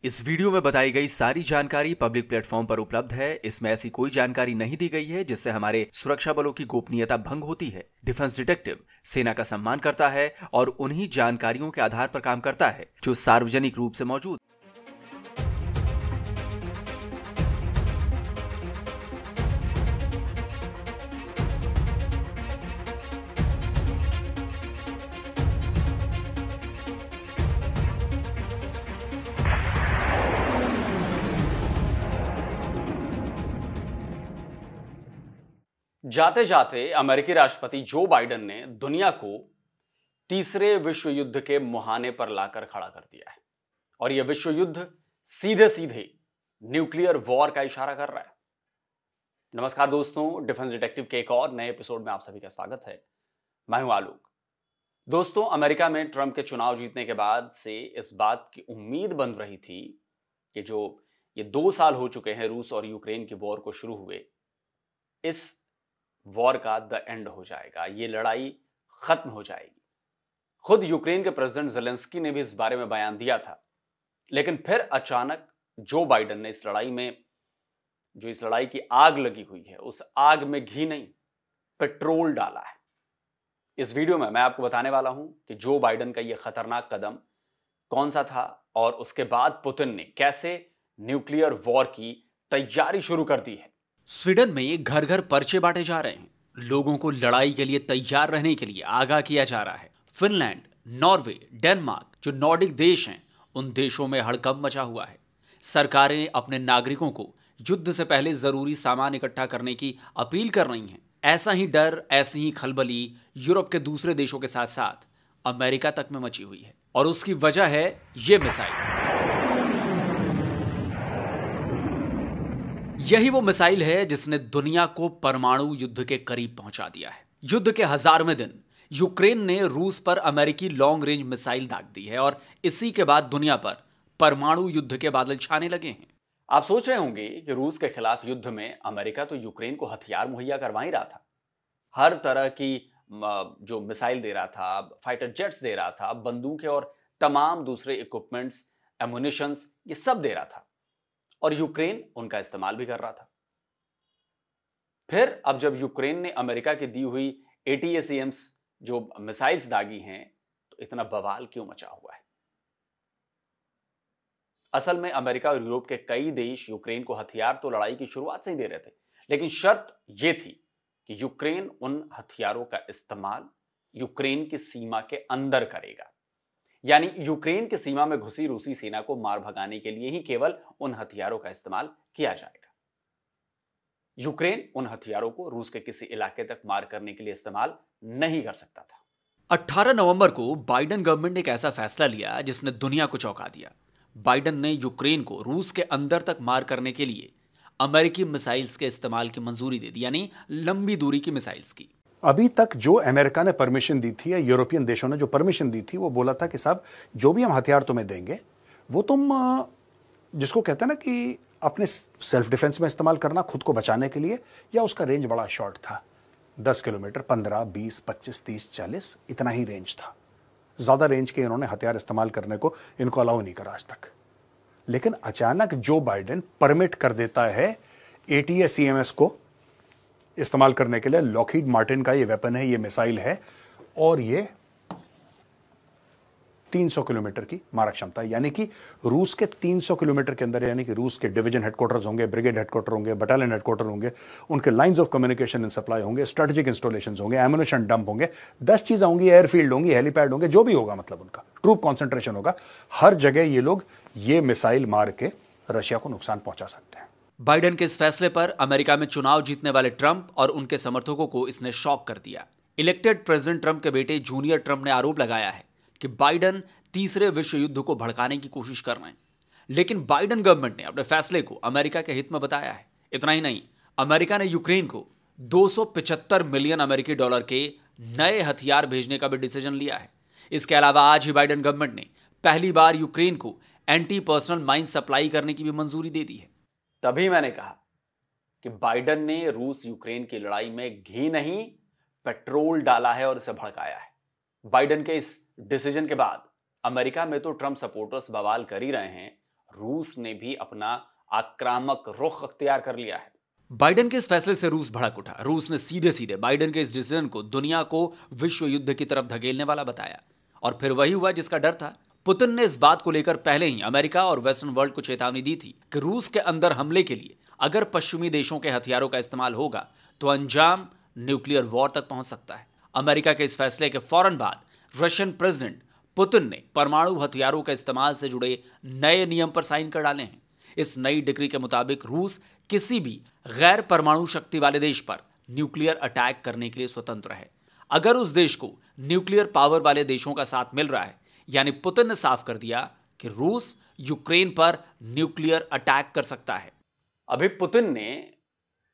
इस वीडियो में बताई गई सारी जानकारी पब्लिक प्लेटफॉर्म पर उपलब्ध है। इसमें ऐसी कोई जानकारी नहीं दी गई है जिससे हमारे सुरक्षा बलों की गोपनीयता भंग होती है। डिफेंस डिटेक्टिव सेना का सम्मान करता है और उन्हीं जानकारियों के आधार पर काम करता है जो सार्वजनिक रूप से मौजूद। जाते जाते अमेरिकी राष्ट्रपति जो बाइडेन ने दुनिया को तीसरे विश्व युद्ध के मुहाने पर लाकर खड़ा कर दिया है और यह विश्व युद्ध सीधे सीधे न्यूक्लियर वॉर का इशारा कर रहा है। नमस्कार दोस्तों, डिफेंस डिटेक्टिव के एक और नए एपिसोड में आप सभी का स्वागत है। मैं हूं आलोक। दोस्तों, अमेरिका में ट्रंप के चुनाव जीतने के बाद से इस बात की उम्मीद बन रही थी कि जो ये 2 साल हो चुके हैं रूस और यूक्रेन की वॉर को शुरू हुए, इस वॉर का द एंड हो जाएगा, ये लड़ाई खत्म हो जाएगी। खुद यूक्रेन के प्रेसिडेंट ज़ेलेंस्की ने भी इस बारे में बयान दिया था, लेकिन फिर अचानक जो बाइडेन ने इस लड़ाई की आग लगी हुई है, उस आग में घी नहीं, पेट्रोल डाला है। इस वीडियो में मैं आपको बताने वाला हूं कि जो बाइडेन का यह खतरनाक कदम कौन सा था और उसके बाद पुतिन ने कैसे न्यूक्लियर वॉर की तैयारी शुरू कर दी है। स्वीडन में घर घर पर्चे बांटे जा रहे हैं। लोगों को लड़ाई के लिए तैयार रहने के लिए आगाह किया जा रहा है। फिनलैंड, नॉर्वे, डेनमार्क, जो नॉर्डिक देश हैं, उन देशों में हड़कंप मचा हुआ है। सरकारें अपने नागरिकों को युद्ध से पहले जरूरी सामान इकट्ठा करने की अपील कर रही हैं। ऐसा ही डर, ऐसी ही खलबली यूरोप के दूसरे देशों के साथ साथ अमेरिका तक में मची हुई है और उसकी वजह है ये मिसाइल। यही वो मिसाइल है जिसने दुनिया को परमाणु युद्ध के करीब पहुंचा दिया है। युद्ध के 1000वें दिन यूक्रेन ने रूस पर अमेरिकी लॉन्ग रेंज मिसाइल दाग दी है और इसी के बाद दुनिया पर परमाणु युद्ध के बादल छाने लगे हैं। आप सोच रहे होंगे कि रूस के खिलाफ युद्ध में अमेरिका तो यूक्रेन को हथियार मुहैया करवा ही रहा था। हर तरह की जो मिसाइल दे रहा था, फाइटर जेट्स दे रहा था, बंदूकें और तमाम दूसरे इक्विपमेंट्स, एमुनिशंस, ये सब दे रहा था और यूक्रेन उनका इस्तेमाल भी कर रहा था। फिर अब जब यूक्रेन ने अमेरिका की दी हुई ATACMS जो मिसाइल्स दागी हैं, तो इतना बवाल क्यों मचा हुआ है? असल में अमेरिका और यूरोप के कई देश यूक्रेन को हथियार तो लड़ाई की शुरुआत से ही दे रहे थे, लेकिन शर्त यह थी कि यूक्रेन उन हथियारों का इस्तेमाल यूक्रेन की सीमा के अंदर करेगा। यानी यूक्रेन की सीमा में घुसी रूसी सेना को मार भगाने के लिए ही केवल उन हथियारों का इस्तेमाल किया जाएगा। यूक्रेन उन हथियारों को रूस के किसी इलाके तक मार करने के लिए इस्तेमाल नहीं कर सकता था। 18 नवंबर को बाइडेन गवर्नमेंट ने एक ऐसा फैसला लिया जिसने दुनिया को चौंका दिया। बाइडेन ने यूक्रेन को रूस के अंदर तक मार करने के लिए अमेरिकी मिसाइल्स के इस्तेमाल की मंजूरी दे दी, यानी लंबी दूरी की मिसाइल्स की। अभी तक जो अमेरिका ने परमिशन दी थी या यूरोपियन देशों ने जो परमिशन दी थी, वो बोला था कि साहब जो भी हम हथियार तुम्हें देंगे वो तुम जिसको कहते हैं ना कि अपने सेल्फ डिफेंस में इस्तेमाल करना, खुद को बचाने के लिए, या उसका रेंज बड़ा शॉर्ट था, 10 किलोमीटर, 15, 20, 25, 30, 40, इतना ही रेंज था। ज्यादा रेंज के इन्होंने हथियार इस्तेमाल करने को इनको अलाउ नहीं करा आज तक। लेकिन अचानक जो बाइडेन परमिट कर देता है ATACMS को इस्तेमाल करने के लिए। लॉकहीड मार्टिन का ये वेपन है, ये मिसाइल है और ये 300 किलोमीटर की मारक क्षमता, यानी कि रूस के 300 किलोमीटर के अंदर, यानी कि रूस के डिवीजन हेडक्वार्टर्स होंगे, ब्रिगेड हेडक्वार्टर होंगे, बटालियन हेडक्वार्टर होंगे, उनके lines of communication and supply होंगे, स्ट्रेटेजिक इंस्टॉलेशंस होंगे, एमुनिशन डंप होंगे, 10 चीजें होंगी, एयरफील्ड होंगी, हेलीपैड होंगे, जो भी होगा, मतलब उनका ट्रूप कॉन्सेंट्रेशन होगा। हर जगह ये लोग ये मिसाइल मार के रशिया को नुकसान पहुंचा सकते हैं। बाइडेन के इस फैसले पर अमेरिका में चुनाव जीतने वाले ट्रंप और उनके समर्थकों को इसने शॉक कर दिया। इलेक्टेड प्रेसिडेंट ट्रंप के बेटे जूनियर ट्रंप ने आरोप लगाया है कि बाइडेन तीसरे विश्व युद्ध को भड़काने की कोशिश कर रहे हैं। लेकिन बाइडेन गवर्नमेंट ने अपने फैसले को अमेरिका के हित में बताया है। इतना ही नहीं, अमेरिका ने यूक्रेन को 275 मिलियन अमेरिकी डॉलर के नए हथियार भेजने का भी डिसीजन लिया है। इसके अलावा आज ही बाइडेन गवर्नमेंट ने पहली बार यूक्रेन को एंटी पर्सनल माइन सप्लाई करने की भी मंजूरी दे दी है। तभी मैंने कहा कि बाइडेन ने रूस यूक्रेन की लड़ाई में घी नहीं, पेट्रोल डाला है और इसे भड़काया है। बाइडेन के इस डिसीजन के बाद अमेरिका में तो ट्रंप सपोर्टर्स बवाल कर ही रहे हैं, रूस ने भी अपना आक्रामक रुख अख्तियार कर लिया है। बाइडेन के इस फैसले से रूस भड़क उठा। रूस ने सीधे सीधे बाइडेन के इस डिसीजन को दुनिया को विश्व युद्ध की तरफ धकेलने वाला बताया, और फिर वही हुआ जिसका डर था। पुतिन ने इस बात को लेकर पहले ही अमेरिका और वेस्टर्न वर्ल्ड को चेतावनी दी थी कि रूस के अंदर हमले के लिए अगर पश्चिमी देशों के हथियारों का इस्तेमाल होगा तो अंजाम न्यूक्लियर वॉर तक पहुंच सकता है। अमेरिका के इस फैसले के फौरन बाद रशियन प्रेसिडेंट पुतिन ने परमाणु हथियारों के इस्तेमाल से जुड़े नए नियम पर साइन कर डाले हैं। इस नई डिक्री के मुताबिक रूस किसी भी गैर परमाणु शक्ति वाले देश पर न्यूक्लियर अटैक करने के लिए स्वतंत्र है, अगर उस देश को न्यूक्लियर पावर वाले देशों का साथ मिल रहा है। यानी पुतिन ने साफ कर दिया कि रूस यूक्रेन पर न्यूक्लियर अटैक कर सकता है। अभी पुतिन ने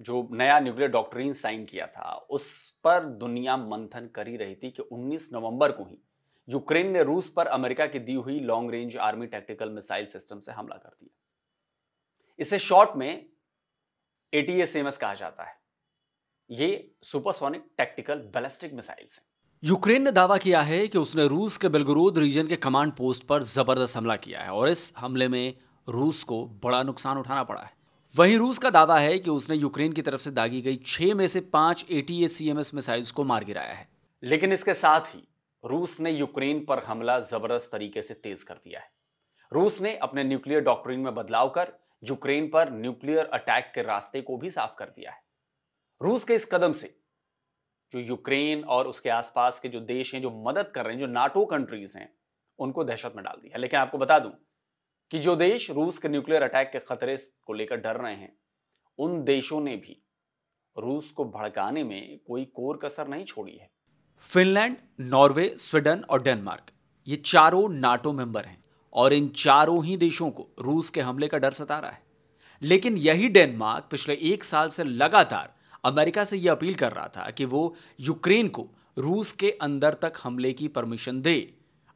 जो नया न्यूक्लियर डॉक्ट्रिन साइन किया था उस पर दुनिया मंथन कर ही रही थी कि 19 नवंबर को ही यूक्रेन ने रूस पर अमेरिका की दी हुई long range army tactical missile system से हमला कर दिया। इसे शॉर्ट में ATACMS कहा जाता है। ये सुपरसोनिक टैक्टिकल बैलिस्टिक मिसाइल्स हैं। यूक्रेन ने दावा किया है कि उसने रूस के बेलगोरोद रीजन के कमांड पोस्ट पर जबरदस्त हमला किया है और इस हमले में रूस को बड़ा नुकसान उठाना पड़ा है। वहीं रूस का दावा है कि उसने यूक्रेन की तरफ से दागी गई 6 में से 5 ATACMS मिसाइल्स को मार गिराया है। लेकिन इसके साथ ही रूस ने यूक्रेन पर हमला जबरदस्त तरीके से तेज कर दिया है। रूस ने अपने न्यूक्लियर डॉक्ट्रिन में बदलाव कर यूक्रेन पर न्यूक्लियर अटैक के रास्ते को भी साफ कर दिया है। रूस के इस कदम से जो यूक्रेन और उसके आसपास के जो देश हैं जो मदद कर रहे हैं, जो नाटो कंट्रीज हैं, उनको दहशत में डाल दिया। लेकिन आपको बता दूं कि जो देश रूस के न्यूक्लियर अटैक के खतरे को लेकर डर रहे हैं, उन देशों ने भी रूस को भड़काने में कोई कोर कसर नहीं छोड़ी है। फिनलैंड, नॉर्वे, स्वीडन और डेनमार्क, ये चारों नाटो मेंबर हैं और इन चारों ही देशों को रूस के हमले का डर सता रहा है। लेकिन यही डेनमार्क पिछले 1 साल से लगातार अमेरिका से यह अपील कर रहा था कि वो यूक्रेन को रूस के अंदर तक हमले की परमिशन दे।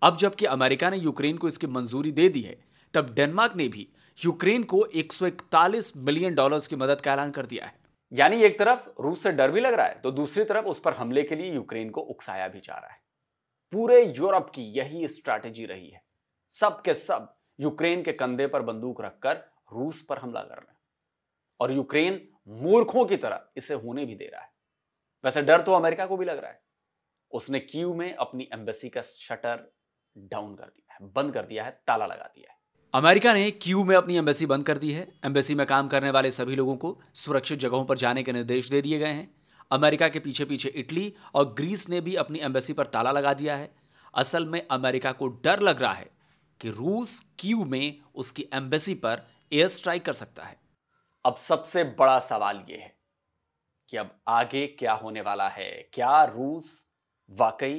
अब जबकि अमेरिका ने यूक्रेन को इसकी मंजूरी दे दी है, तब डेनमार्क ने भी यूक्रेन को $141 मिलियन की मदद का ऐलान कर दिया है। यानी एक तरफ रूस से डर भी लग रहा है तो दूसरी तरफ उस पर हमले के लिए यूक्रेन को उकसाया भी जा रहा है। पूरे यूरोप की यही स्ट्रैटेजी रही है। सब के सब यूक्रेन के कंधे पर बंदूक रखकर रूस पर हमला कर रहे हैं और यूक्रेन मूर्खों की तरह इसे होने भी दे रहा है। वैसे डर तो अमेरिका को भी लग रहा है। उसने कीव में अपनी एम्बेसी का शटर डाउन कर दिया है, बंद कर दिया है, ताला लगा दिया है। अमेरिका ने कीव में अपनी एम्बेसी बंद कर दी है। एम्बेसी में काम करने वाले सभी लोगों को सुरक्षित जगहों पर जाने के निर्देश दे दिए गए हैं। अमेरिका के पीछे पीछे इटली और ग्रीस ने भी अपनी एम्बेसी पर ताला लगा दिया है। असल में अमेरिका को डर लग रहा है कि रूस कीव में उसकी एम्बेसी पर एयर स्ट्राइक कर सकता है। अब सबसे बड़ा सवाल यह है कि अब आगे क्या होने वाला है। क्या रूस वाकई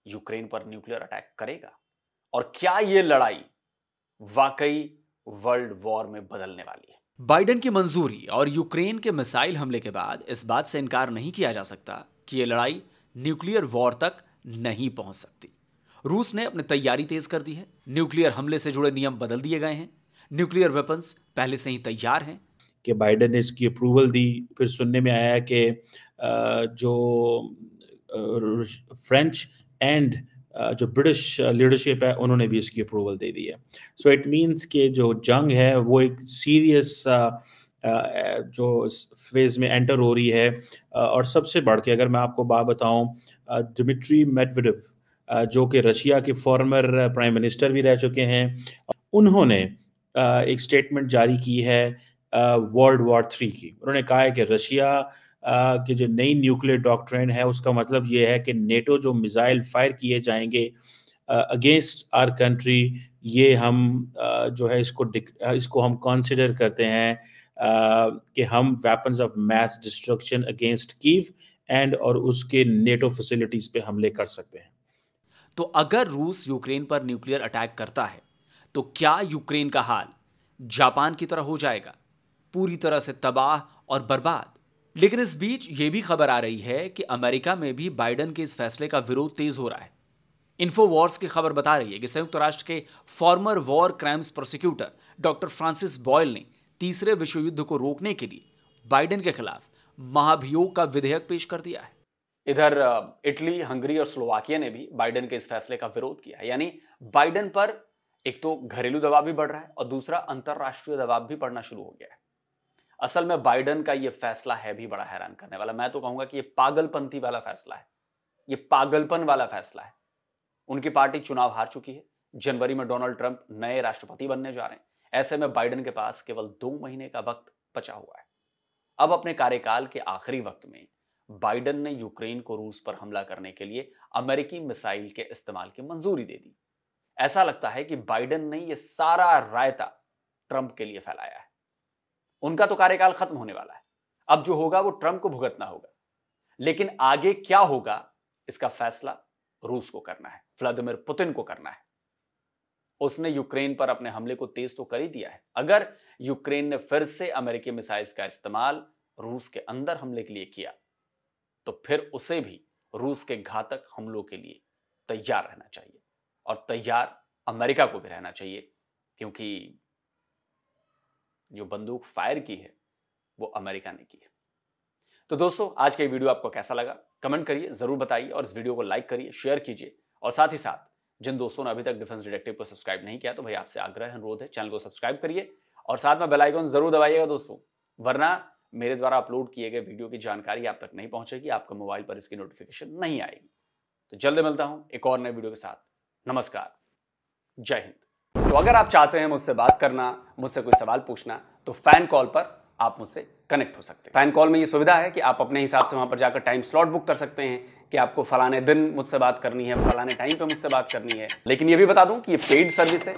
यूक्रेन पर न्यूक्लियर अटैक करेगा और क्या यह लड़ाई वाकई वर्ल्ड वॉर में बदलने वाली है? बाइडेन की मंजूरी और यूक्रेन के मिसाइल हमले के बाद इस बात से इनकार नहीं किया जा सकता कि यह लड़ाई न्यूक्लियर वॉर तक नहीं पहुंच सकती। रूस ने अपनी तैयारी तेज कर दी है। न्यूक्लियर हमले से जुड़े नियम बदल दिए गए हैं। न्यूक्लियर वेपन्स पहले से ही तैयार हैं। कि बाइडेन ने इसकी अप्रूवल दी। फिर सुनने में आया कि जो फ्रेंच एंड जो ब्रिटिश लीडरशिप है उन्होंने भी इसकी अप्रूवल दे दी है। सो इट मीन्स कि जो जंग है वो एक सीरियस जो फेज में एंटर हो रही है। और सबसे बढ़ के अगर मैं आपको बात बताऊं, दिमित्री मेदवेदेव जो कि रशिया के फॉर्मर प्राइम मिनिस्टर भी रह चुके हैं, उन्होंने एक स्टेटमेंट जारी की है वर्ल्ड वॉर 3 की। उन्होंने कहा है कि रशिया की जो नई न्यूक्लियर डॉक्ट्रिन है उसका मतलब ये है कि नेटो जो मिसाइल फायर किए जाएंगे अगेंस्ट आवर कंट्री, ये हम जो है इसको हम कंसिडर करते हैं कि हम weapons of mass destruction against Kyiv and और उसके नेटो फैसिलिटीज पे हमले कर सकते हैं। तो अगर रूस यूक्रेन पर न्यूक्लियर अटैक करता है तो क्या यूक्रेन का हाल जापान की तरह हो जाएगा, पूरी तरह से तबाह और बर्बाद? लेकिन इस बीच यह भी खबर आ रही है कि अमेरिका में भी बाइडेन के इस फैसले का विरोध तेज हो रहा है। इन्फोवॉर्स की खबर बता रही है कि संयुक्त राष्ट्र के former war crimes prosecutor doctor Francis Boyle ने तीसरे विश्व युद्ध को रोकने के लिए बाइडेन के खिलाफ महाभियोग का विधेयक पेश कर दिया है। इधर इटली, हंगरी और स्लोवाकिया ने भी बाइडेन के इस फैसले का विरोध किया है। यानी बाइडेन पर एक तो घरेलू दबाव भी बढ़ रहा है और दूसरा अंतरराष्ट्रीय दबाव भी बढ़ना शुरू हो गया है। असल में बाइडेन का यह फैसला है भी बड़ा हैरान करने वाला। मैं तो कहूंगा कि यह पागलपंथी वाला फैसला है, यह पागलपन वाला फैसला है। उनकी पार्टी चुनाव हार चुकी है। जनवरी में डोनाल्ड ट्रंप नए राष्ट्रपति बनने जा रहे हैं। ऐसे में बाइडेन के पास केवल 2 महीने का वक्त बचा हुआ है। अब अपने कार्यकाल के आखिरी वक्त में बाइडेन ने यूक्रेन को रूस पर हमला करने के लिए अमेरिकी मिसाइल के इस्तेमाल की मंजूरी दे दी। ऐसा लगता है कि बाइडेन ने यह सारा रायता ट्रंप के लिए फैलाया है। उनका तो कार्यकाल खत्म होने वाला है। अब जो होगा वो ट्रंप को भुगतना होगा, लेकिन आगे क्या होगा इसका फैसला रूस को करना है, व्लादिमीर पुतिन को करना है। उसने यूक्रेन पर अपने हमले को तेज तो कर ही दिया है। अगर यूक्रेन ने फिर से अमेरिकी मिसाइल्स का इस्तेमाल रूस के अंदर हमले के लिए किया तो फिर उसे भी रूस के घातक हमलों के लिए तैयार रहना चाहिए, और तैयार अमेरिका को भी रहना चाहिए, क्योंकि जो बंदूक फायर की है वो अमेरिका ने की है। तो दोस्तों, आज का ये वीडियो आपको कैसा लगा कमेंट करिए, जरूर बताइए, और इस वीडियो को लाइक करिए, शेयर कीजिए, और साथ ही साथ जिन दोस्तों ने अभी तक डिफेंस डिटेक्टिव को सब्सक्राइब नहीं किया तो भाई आपसे आग्रह अनुरोध है, चैनल को सब्सक्राइब करिए और साथ में बेल आइकन जरूर दबाइएगा दोस्तों, वरना मेरे द्वारा अपलोड किए गए वीडियो की जानकारी आप तक नहीं पहुंचेगी, आपके मोबाइल पर इसकी नोटिफिकेशन नहीं आएगी। तो जल्दी मिलता हूं एक और नए वीडियो के साथ। नमस्कार, जय हिंद। तो अगर आप चाहते हैं मुझसे बात करना, मुझसे कोई सवाल पूछना, तो फैन कॉल पर आप मुझसे कनेक्ट हो सकते हैं। फैन कॉल में ये सुविधा है कि आप अपने हिसाब से वहां पर जाकर टाइम स्लॉट बुक कर सकते हैं कि आपको फलाने दिन मुझसे बात करनी है, फलाने टाइम पे मुझसे बात करनी है। लेकिन ये भी बता दूं कि ये पेड सर्विस है,